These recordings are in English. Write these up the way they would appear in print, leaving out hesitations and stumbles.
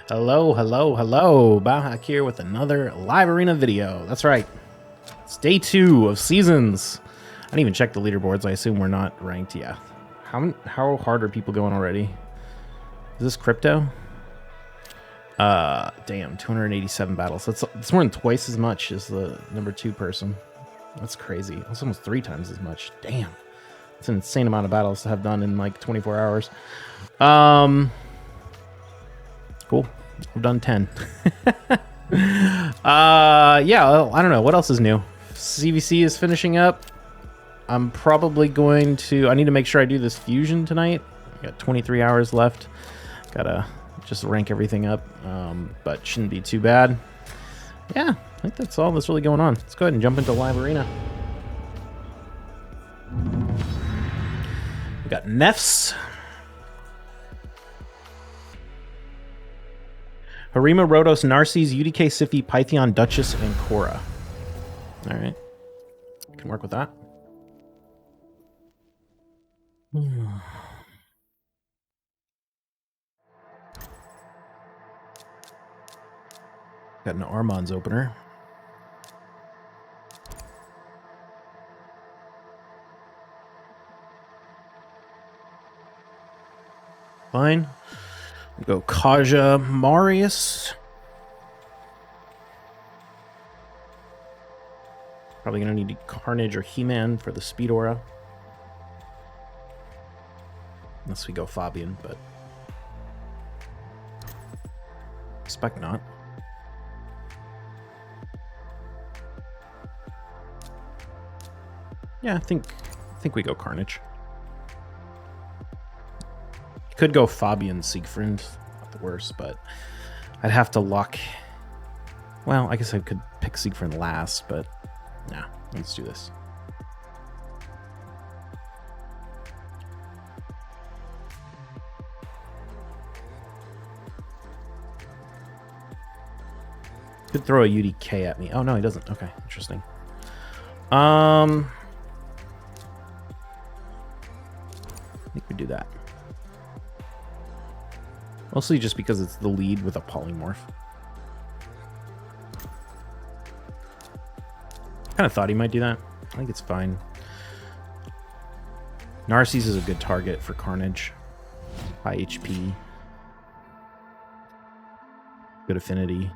Hello, hello, hello. Bauhack here with another live arena video. That's right. It's day 2 of seasons. I didn't even check the leaderboards. I assume we're not ranked. Yeah. How hard are people going already? Is this crypto? Damn, 287 battles. That's more than twice as much as the number 2 person. That's crazy. That's almost 3 times as much. Damn. It's an insane amount of battles to have done in like 24 hours. Cool. I've done 10. Yeah, well, I don't know. What else is new? CVC is finishing up. I'm probably going to... I need to make sure I do this fusion tonight. I got 23 hours left. Gotta just rank everything up, but shouldn't be too bad. Yeah, I think that's all that's really going on. Let's go ahead and jump into live arena. We got Nefs. Harima, Rhodos, Narses, UDK, Siphi, Pythion, Duchess, and Korra. Alright. Can work with that. Got an Armand's opener. Fine. We'll go Kaja, Marius. Probably gonna need Carnage or He-Man for the Speed Aura. Unless we go Fabian, but expect not. Yeah, I think we go Carnage. Could go Fabian Siegfried, not the worst, but I'd have to lock. Well, I guess I could pick Siegfried last, but nah, let's do this. Could throw a UDK at me. Oh no, he doesn't. Okay, interesting. I think we do that. Mostly just because it's the lead with a polymorph. Kind of thought he might do that. I think it's fine. Narses is a good target for Carnage. High HP. Good affinity.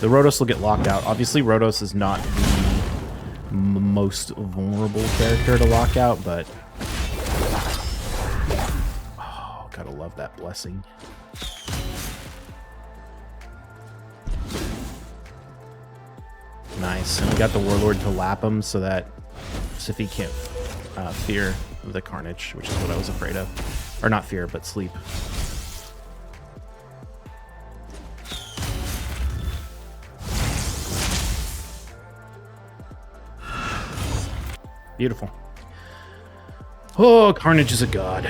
The Rhodos will get locked out. Obviously, Rhodos is not the most vulnerable character to lock out, but... Oh, gotta love that blessing. Nice. And we got the Warlord to lap him so that Siphi can't fear the Carnage, which is what I was afraid of. Or not fear, but sleep. Beautiful. Oh, Carnage is a god.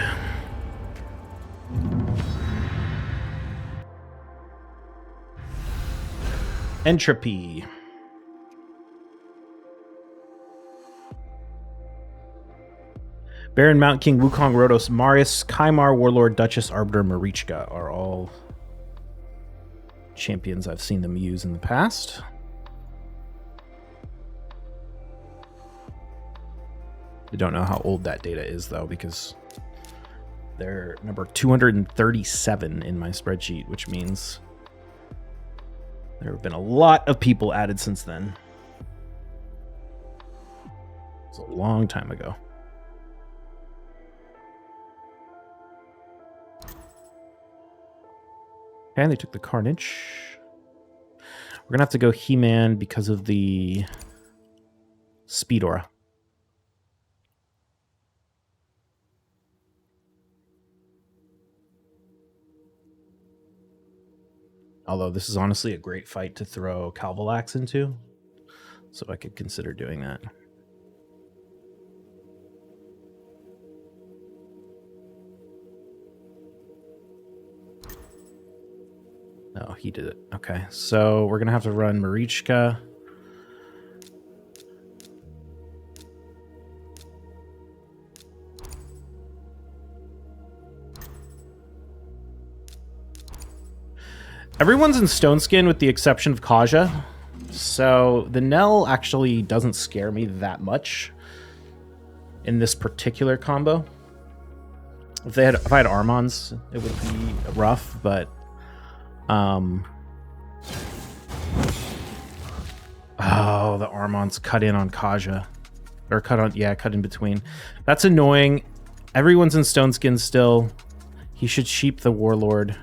Entropy. Baron, Mount King, Wukong, Rhodos, Marius, Kymar, Warlord, Duchess, Arbiter, Marichka are all champions I've seen them use in the past. I don't know how old that data is, though, because they're number 237 in my spreadsheet, which means there have been a lot of people added since then. It's a long time ago. Okay, they took the Carnage. We're going to have to go He-Man because of the Speed Aura. Although this is honestly a great fight to throw Calvalax into, so I could consider doing that. No, he did it. Okay, so we're going to have to run Marichka. Everyone's in stone skin with the exception of Kaja. So the Nell actually doesn't scare me that much in this particular combo. If I had Armons, it would be rough, but oh, the Armons cut in on Kaja. Or cut in between. That's annoying. Everyone's in stone skin still. He should sheep the Warlord.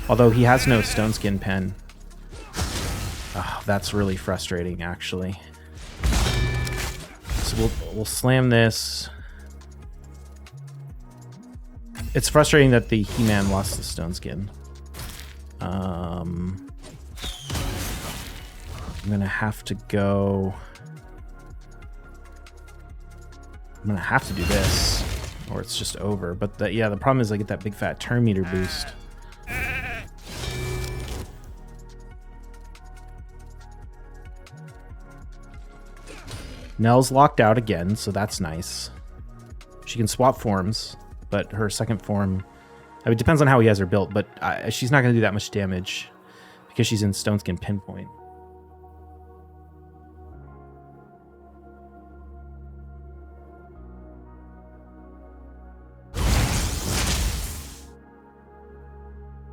Although he has no stone skin pen. Oh, that's really frustrating, actually. So we'll slam this. It's frustrating that the He-Man lost the stone skin. I'm gonna have to go. I'm gonna have to do this, or it's just over. But the problem is I get that big fat turn meter boost. Nell's locked out again, so that's nice. She can swap forms, but her second form, I mean, it depends on how he has her built, but she's not gonna do that much damage because she's in Stone Skin Pinpoint.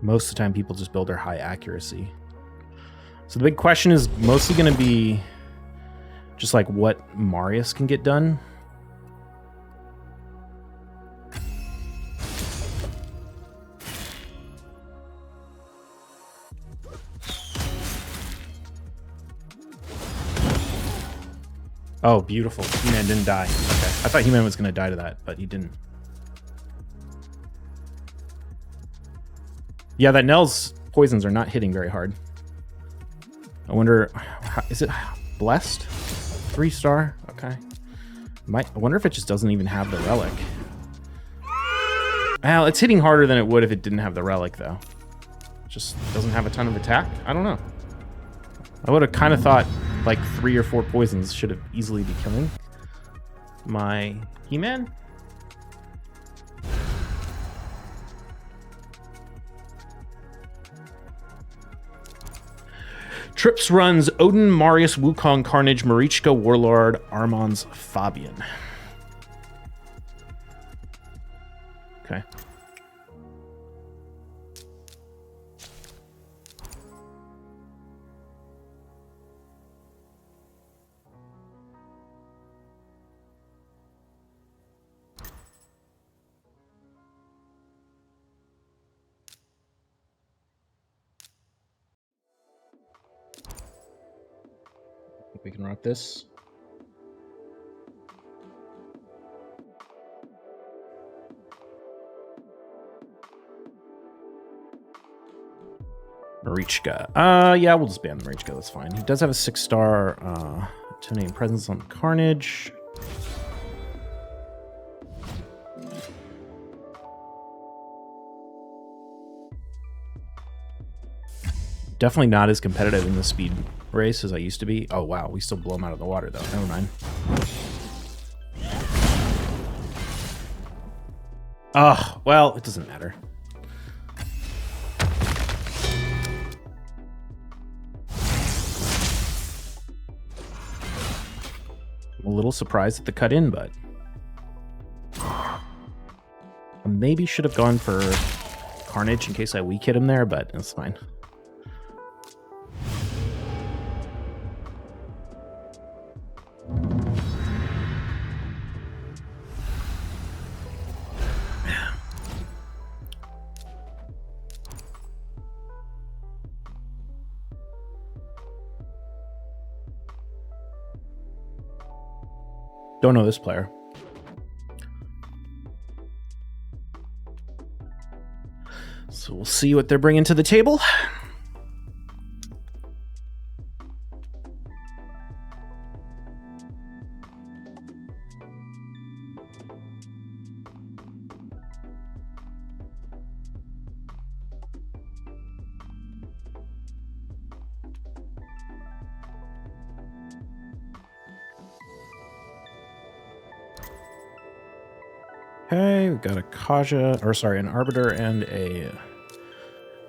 Most of the time, people just build her high accuracy. So the big question is mostly going to be just like what Marius can get done. Oh, beautiful. He-Man didn't die. Okay. I thought He-Man was going to die to that, but he didn't. Yeah, that Nell's poisons are not hitting very hard. I wonder, is it blessed? 3-star? Okay. I wonder if it just doesn't even have the relic. Well, it's hitting harder than it would if it didn't have the relic, though. Just doesn't have a ton of attack? I don't know. I would have kind of thought like 3 or 4 poisons should have easily be killing my He-Man. Trips runs Odin, Marius, Wukong, Carnage, Marichka, Warlord, Armons, Fabian. Okay. We can rock this. Marichka. Yeah, we'll just ban the Marichka. That's fine. He does have a 6-star Tony presence on Carnage. Definitely not as competitive in the speed race as I used to be. Oh, wow. We still blow him out of the water, though. Never mind. Oh, well, it doesn't matter. I'm a little surprised at the cut in, but I maybe should have gone for Carnage in case I weak hit him there, but it's fine. Don't know this player. So we'll see what they're bringing to the table. Okay, we've got a Kaja, or sorry, an Arbiter and a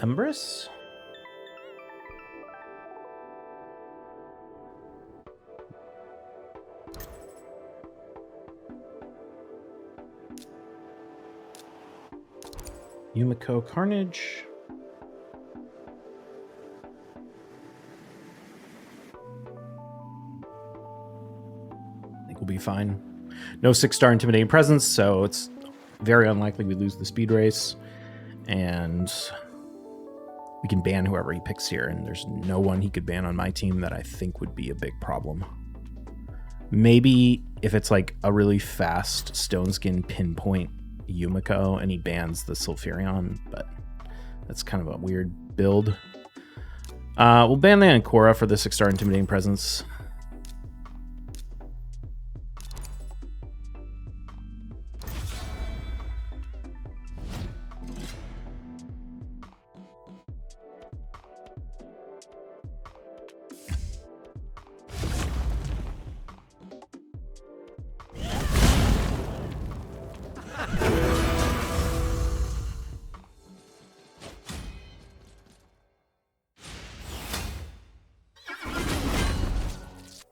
Empress. Yumiko Carnage. I think we'll be fine. No 6-star intimidating presence, so it's very unlikely we lose the speed race. And we can ban whoever he picks here, and there's no one he could ban on my team that I think would be a big problem. Maybe if it's like a really fast Stone Skin pinpoint Yumiko and he bans the Sulfurion, but that's kind of a weird build. We'll ban the Ancora for the 6-star intimidating presence.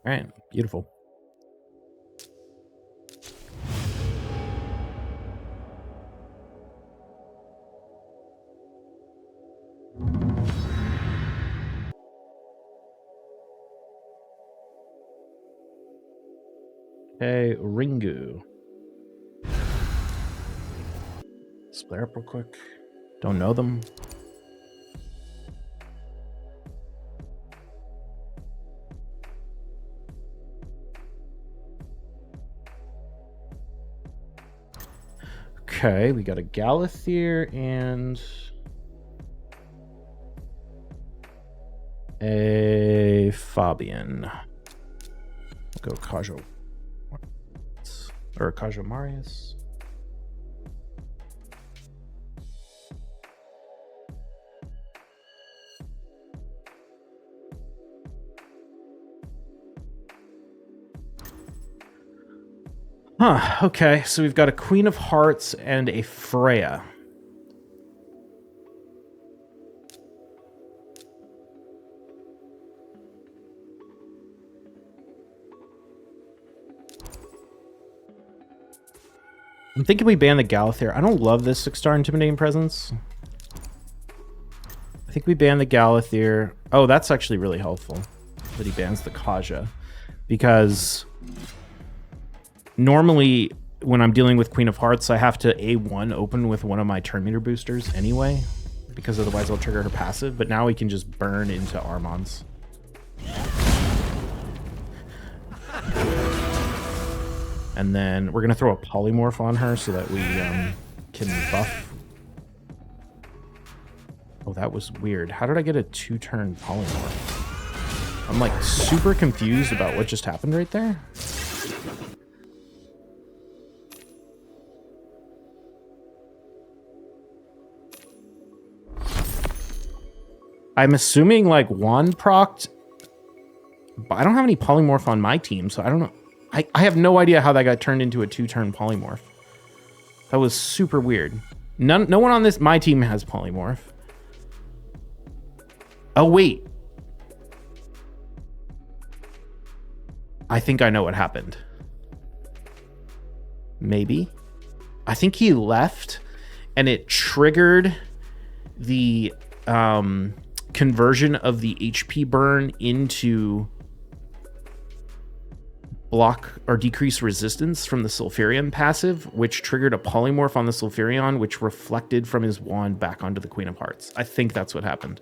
All right, beautiful. Okay, Ringu. Split up real quick. Don't know them. Okay, we got a Galathier and a Fabian. We'll go Kaja. Or Kaja Marius. Huh, okay, so we've got a Queen of Hearts and a Freya. I'm thinking we ban the Galathier. I don't love this 6-star intimidating presence. I think we ban the Galathier. Oh, that's actually really helpful that he bans the Kaja, because normally when I'm dealing with Queen of Hearts, I have to A1 open with one of my turn meter boosters anyway, because otherwise I'll trigger her passive, but now we can just burn into Armons. And then we're going to throw a Polymorph on her so that we can buff. Oh, that was weird. How did I get a 2-turn Polymorph? I'm like super confused about what just happened right there. I'm assuming like wand procced, but I don't have any Polymorph on my team, so I don't know. I have no idea how that got turned into a 2-turn Polymorph. That was super weird. No one on my team has Polymorph. Oh, wait. I think I know what happened. Maybe. I think he left and it triggered the conversion of the HP burn into block or decrease resistance from the Sulfurion passive, which triggered a Polymorph on the Sulfurion, which reflected from his wand back onto the Queen of Hearts. I think that's what happened.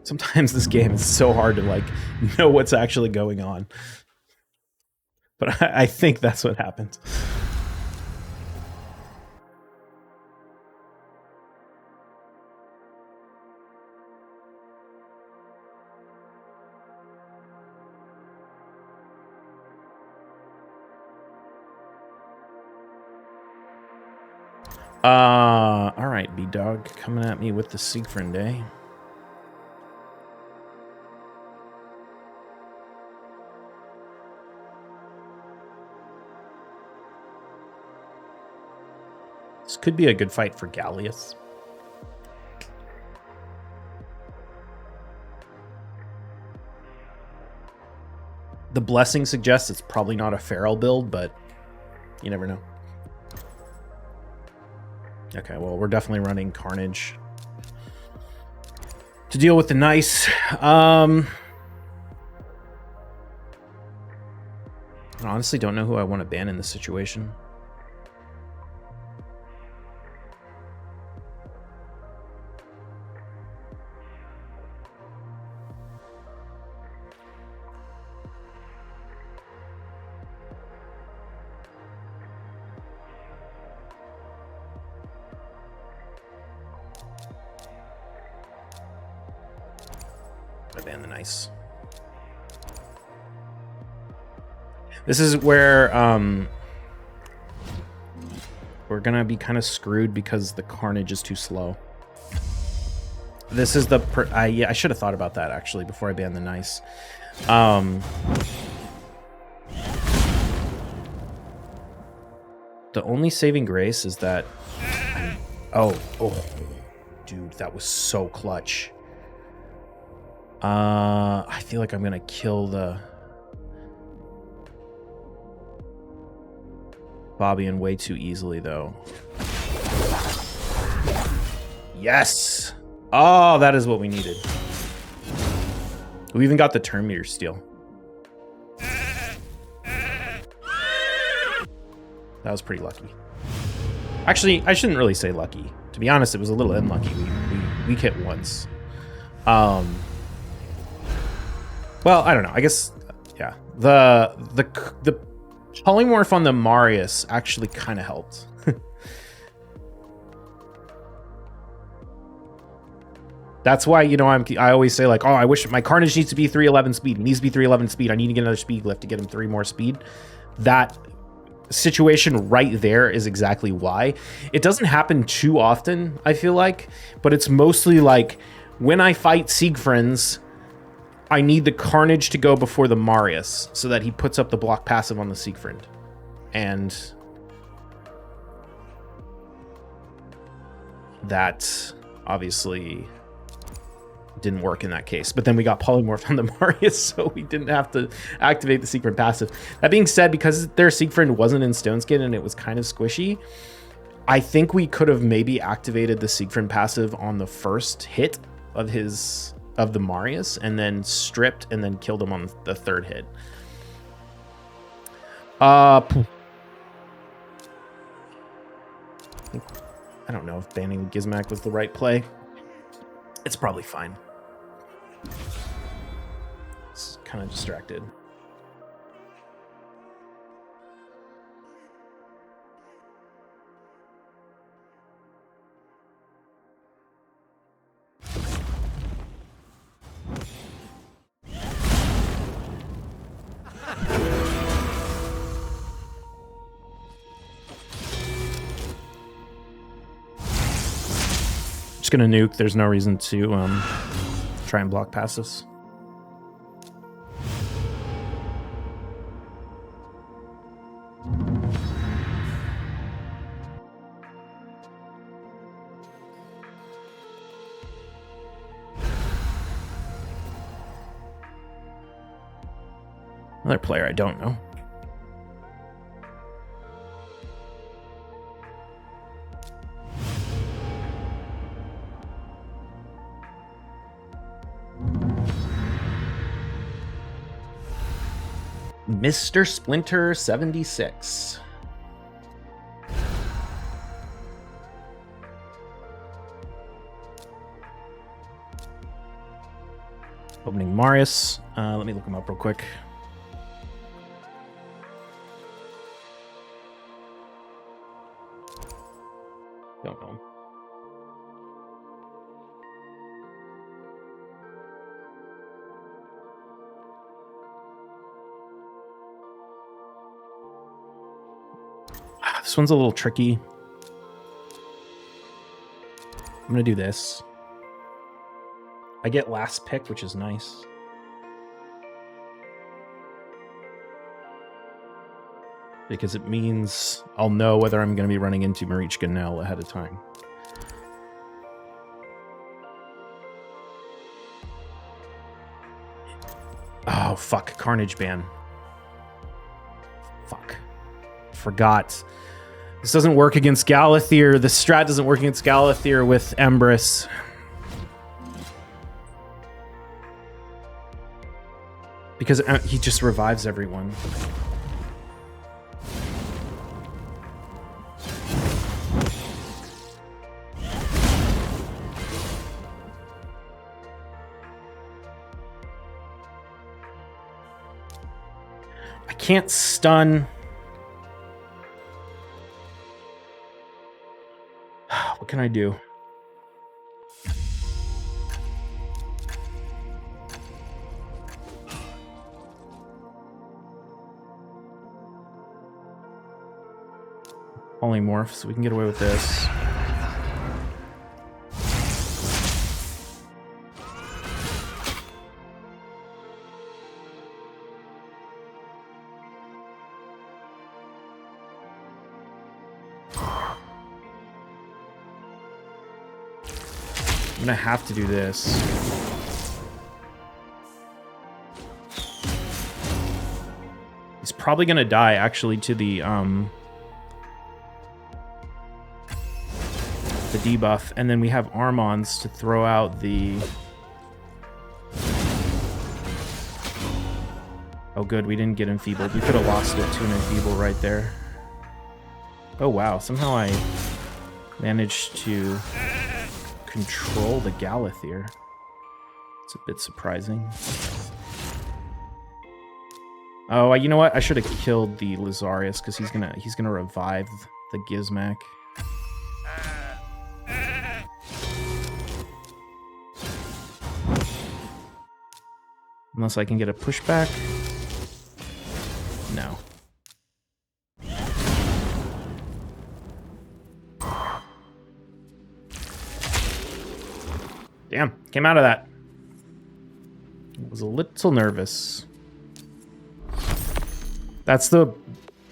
Sometimes this game is so hard to like know what's actually going on. But I think that's what happened. All right, B-Dog coming at me with the Siegfried, eh? This could be a good fight for Gallius. The Blessing suggests it's probably not a feral build, but You never know. Okay, well, we're definitely running Carnage to deal with the Nice. I honestly don't know who I want to ban in this situation. I ban the Nice. This is where we're gonna be kind of screwed because the Carnage is too slow. This is the yeah, I should have thought about that actually before I banned the Nice. The only saving grace is that oh dude, that was so clutch. I feel like I'm gonna kill the Fabian way too easily, though. Yes! Oh, that is what we needed. We even got the turn meter steal. That was pretty lucky. Actually, I shouldn't really say lucky. To be honest, it was a little unlucky. We hit once. Well, I don't know. I guess, yeah. The polymorph on the Marius actually kind of helped. That's why, you know, I always say like, oh, I wish my Carnage needs to be 311 speed. It needs to be 311 speed. I need to get another speed glyph to get him 3 more speed. That situation right there is exactly why. It doesn't happen too often, I feel like, but it's mostly like when I fight Siegfriends, I need the Carnage to go before the Marius so that he puts up the block passive on the Siegfriend. And that obviously didn't work in that case. But then we got polymorphed on the Marius, so we didn't have to activate the Siegfried passive. That being said, because their Siegfried wasn't in Stone Skin and it was kind of squishy, I think we could have maybe activated the Siegfried passive on the first hit of the Marius and then stripped and then killed him on the third hit. I don't know if banning Gizmak was the right play. It's probably fine. It's kind of distracted. Gonna nuke. There's no reason to try and block passives. Another player I don't know. Mr. Splinter 76. Opening Marius. Let me look him up real quick. Don't know. This one's a little tricky. I'm gonna do this. I get last pick, which is nice. Because it means I'll know whether I'm gonna be running into Marichka now ahead of time. Oh, fuck. Carnage ban. Fuck. forgot. This doesn't work against Galathir. The strat doesn't work against Galathir with Empress. Because he just revives everyone. I can't stun. What can I do? Polymorph, so we can get away with this. I'm gonna have to do this. He's probably gonna die actually to the debuff, and then we have Armons to throw out the... Oh good, we didn't get enfeebled. We could have lost it to an enfeeble right there. Oh wow, somehow I managed to control the Galathir. It's a bit surprising. Oh, you know what? I should have killed the Lazarius because he's gonna revive the Gizmac. Unless I can get a pushback. No. Damn, came out of that. I was a little nervous. That's the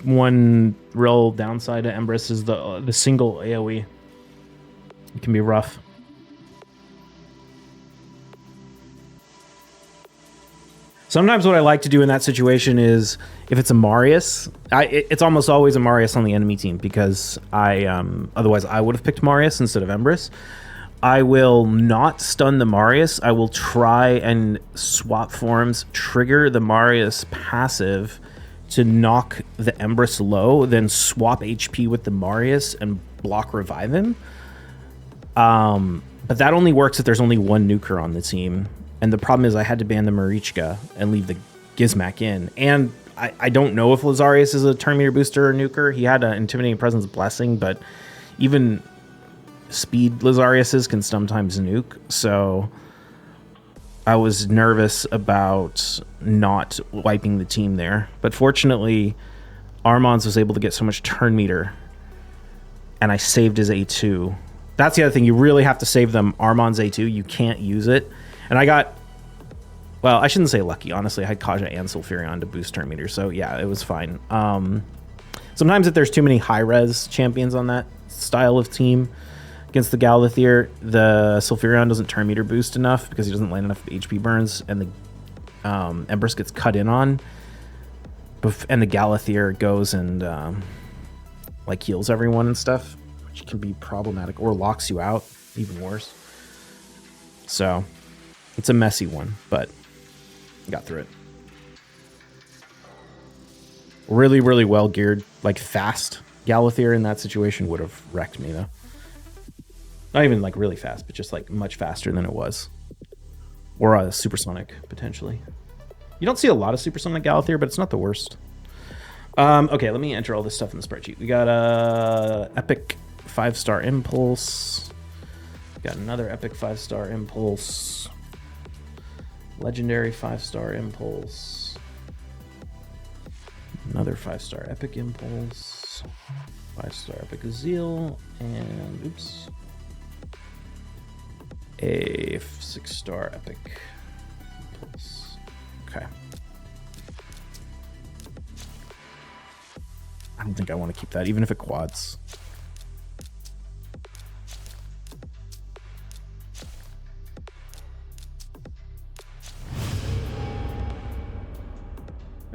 one real downside to Empress is the single AoE. It can be rough. Sometimes what I like to do in that situation is, if it's a Marius, it's almost always a Marius on the enemy team because otherwise I would have picked Marius instead of Empress. I will not stun the Marius. I will try and swap forms, trigger the Marius passive to knock the Empress low, then swap HP with the Marius and block revive him. But that only works if there's only one nuker on the team. And the problem is I had to ban the Marichka and leave the Gizmac in. And I don't know if Lazarius is a turn meter booster or nuker. He had an Intimidating Presence blessing, but even speed Lazariuses can sometimes nuke. So I was nervous about not wiping the team there. But fortunately, Armons was able to get so much turn meter, and I saved his A2. That's the other thing. You really have to save them. Armon's A2, you can't use it. And I got, well, I shouldn't say lucky. Honestly, I had Kaja and Sulfurion to boost turn meter. So yeah, it was fine. Sometimes if there's too many high-res champions on that style of team against the Galathir, the Sulfurion doesn't turn meter boost enough because he doesn't land enough HP burns, and the Empress gets cut in on. And the Galathir goes and like heals everyone and stuff, which can be problematic, or locks you out, even worse. So it's a messy one, but got through it. Really, really well geared, like fast Galathir in that situation would have wrecked me though. Not even like really fast, but just like much faster than it was. Or a supersonic, potentially. You don't see a lot of supersonic Galathir, but it's not the worst. Okay, let me enter all this stuff in the spreadsheet. We got a epic 5-star impulse. Got another epic 5-star impulse. Legendary 5-star impulse. Another 5-star epic impulse. 5-star epic zeal. And oops. A 6-star epic impulse. Okay. I don't think I want to keep that, even if it quads.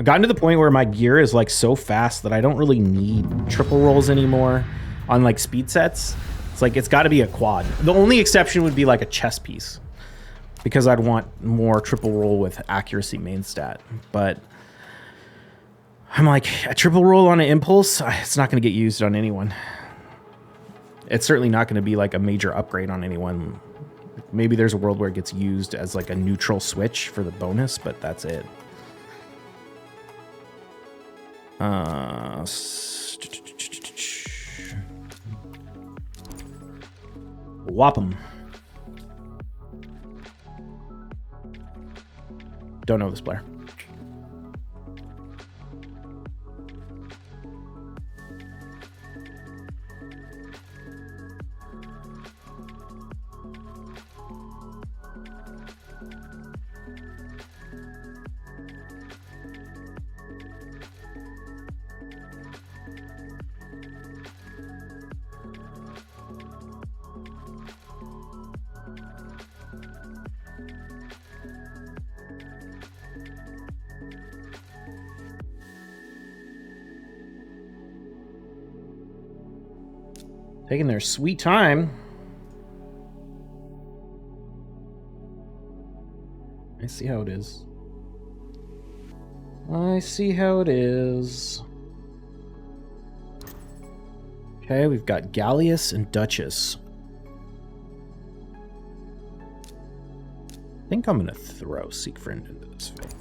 I've gotten to the point where my gear is like so fast that I don't really need triple rolls anymore on like speed sets. It's like it's got to be a quad. The only exception would be like a chess piece, because I'd want more triple roll with accuracy main stat. But I'm like, a triple roll on an impulse, it's not going to get used on anyone. It's certainly not going to be like a major upgrade on anyone. Maybe there's a world where it gets used as like a neutral switch for the bonus, but that's it. Whop 'em. Don't know this player. Taking their sweet time. I see how it is. I see how it is. Okay, we've got Gallius and Duchess. I think I'm going to throw Siegfried into this fight.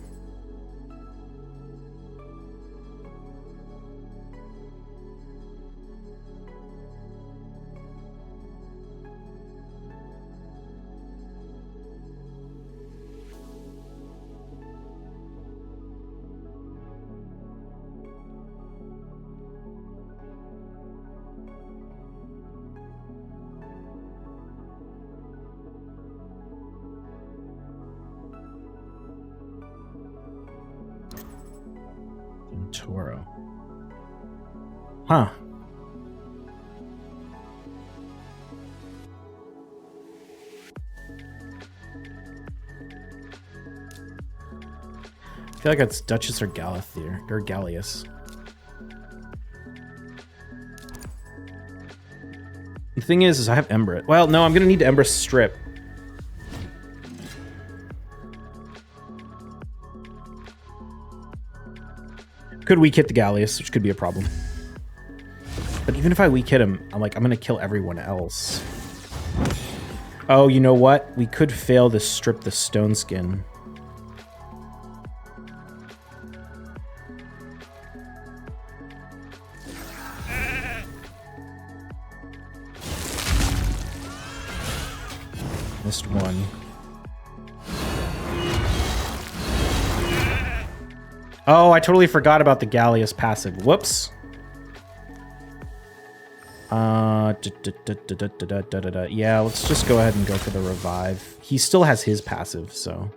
Toro. Huh. I feel like it's Duchess or Galathier or Gallius. The thing is I have Embrit. Well, no, I'm gonna need to Ember Strip. Could weak hit the Gallius, which could be a problem. But even if I weak hit him, I'm gonna kill everyone else. Oh, you know what? We could fail to strip the stone skin. Missed one. Oh, I totally forgot about the Gallius passive. Whoops. Yeah, let's just go ahead and go for the revive. He still has his passive, so.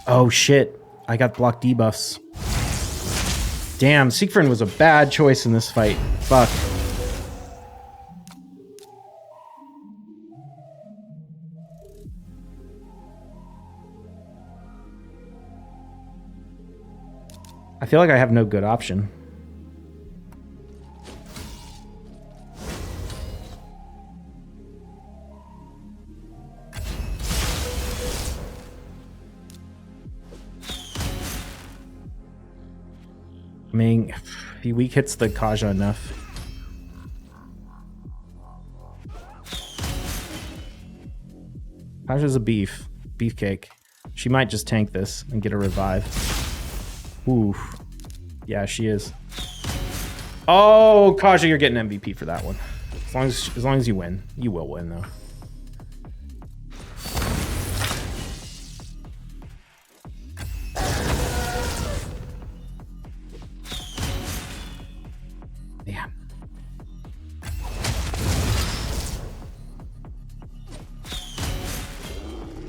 Oh shit, I got block debuffs. Damn, Siegfried was a bad choice in this fight. Fuck. I feel like I have no good option. I mean, he weak hits the Kaja enough. Kaja's a beefcake. She might just tank this and get a revive. Ooh, yeah, she is. Oh, Kaja, you're getting MVP for that one. As long as you win, you will win though.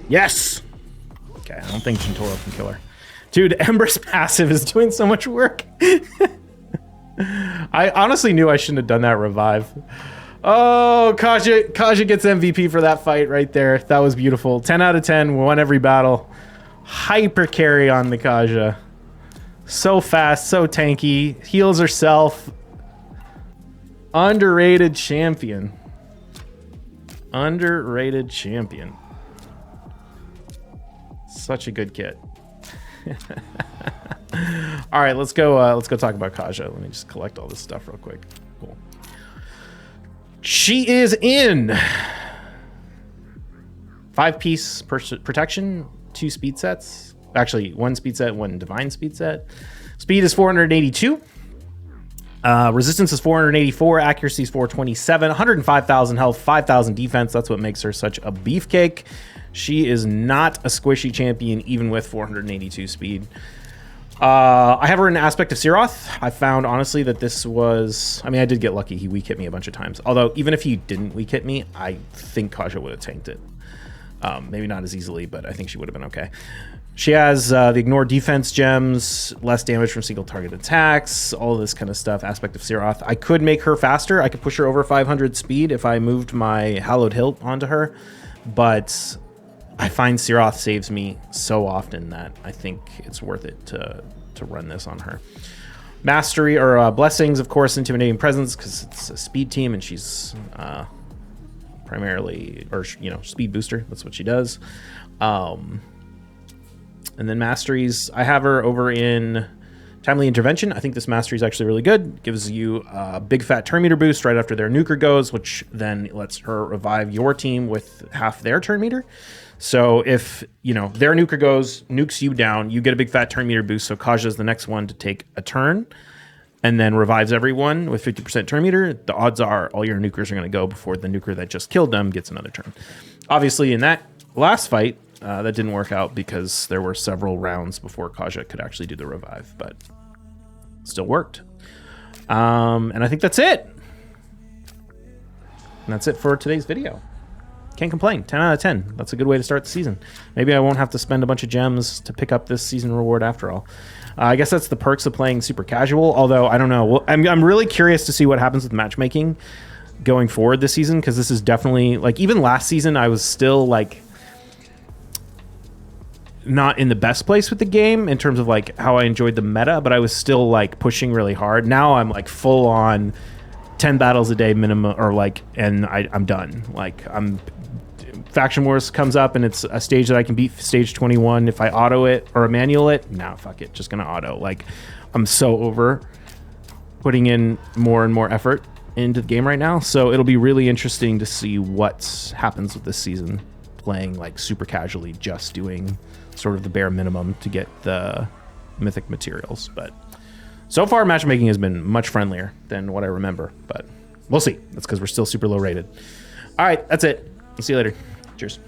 Yes! Okay, I don't think Gentoro can kill her. Dude, Ember's passive is doing so much work. I honestly knew I shouldn't have done that revive. Oh, Kaja gets MVP for that fight right there. That was beautiful. 10 out of 10, won every battle. Hyper carry on the Kaja. So fast, so tanky. Heals herself. Underrated champion. Underrated champion. Such a good kit. All right, let's go talk about Kaja. Let me just collect all this stuff real quick. Cool. She is in 5-piece protection, 2 speed sets. Actually, 1 speed set, 1 divine speed set. Speed is 482. Resistance is 484. Accuracy is 427. 105,000 health, 5,000 defense. That's what makes her such a beefcake. She is not a squishy champion, even with 482 speed. I have her in Aspect of Siroth. I found, honestly, that this was... I mean, I did get lucky. He weak hit me a bunch of times. Although, even if he didn't weak hit me, I think Kaja would have tanked it. Maybe not as easily, but I think she would have been okay. She has the Ignore Defense gems, less damage from single target attacks, all of this kind of stuff. Aspect of Siroth. I could make her faster. I could push her over 500 speed if I moved my Hallowed Hilt onto her. But I find Siroth saves me so often that I think it's worth it to run this on her. Mastery or Blessings, of course, Intimidating Presence, because it's a speed team and she's primarily, or speed booster. That's what she does. And then masteries, I have her over in Timely Intervention. I think this mastery is actually really good. Gives you a big fat turn meter boost right after their nuker goes, which then lets her revive your team with half their turn meter. So if, their nuker goes, nukes you down, you get a big fat turn meter boost. So Kaja is the next one to take a turn and then revives everyone with 50% turn meter. The odds are all your nukers are going to go before the nuker that just killed them gets another turn. Obviously, in that last fight, that didn't work out because there were several rounds before Kaja could actually do the revive, but still worked. And I think that's it. And that's it for today's video. Can't complain. 10 out of 10. That's a good way to start the season. Maybe I won't have to spend a bunch of gems to pick up this season reward after all. I guess that's the perks of playing super casual, although I don't know. Well, I'm really curious to see what happens with matchmaking going forward this season, because this is definitely, even last season, I was still, not in the best place with the game in terms of how I enjoyed the meta, but I was still pushing really hard. Now I'm full on 10 battles a day minimum, or and I'm done. Faction Wars comes up and it's a stage that I can beat stage 21 if I auto it or manual it. Nah, fuck it, just gonna auto. I'm so over putting in more and more effort into the game right now, so it'll be really interesting to see what happens with this season, playing super casually, just doing sort of the bare minimum to get the mythic materials. But so far matchmaking has been much friendlier than what I remember, but we'll see. That's because we're still super low rated. All right, that's it. I'll see you later. Cheers.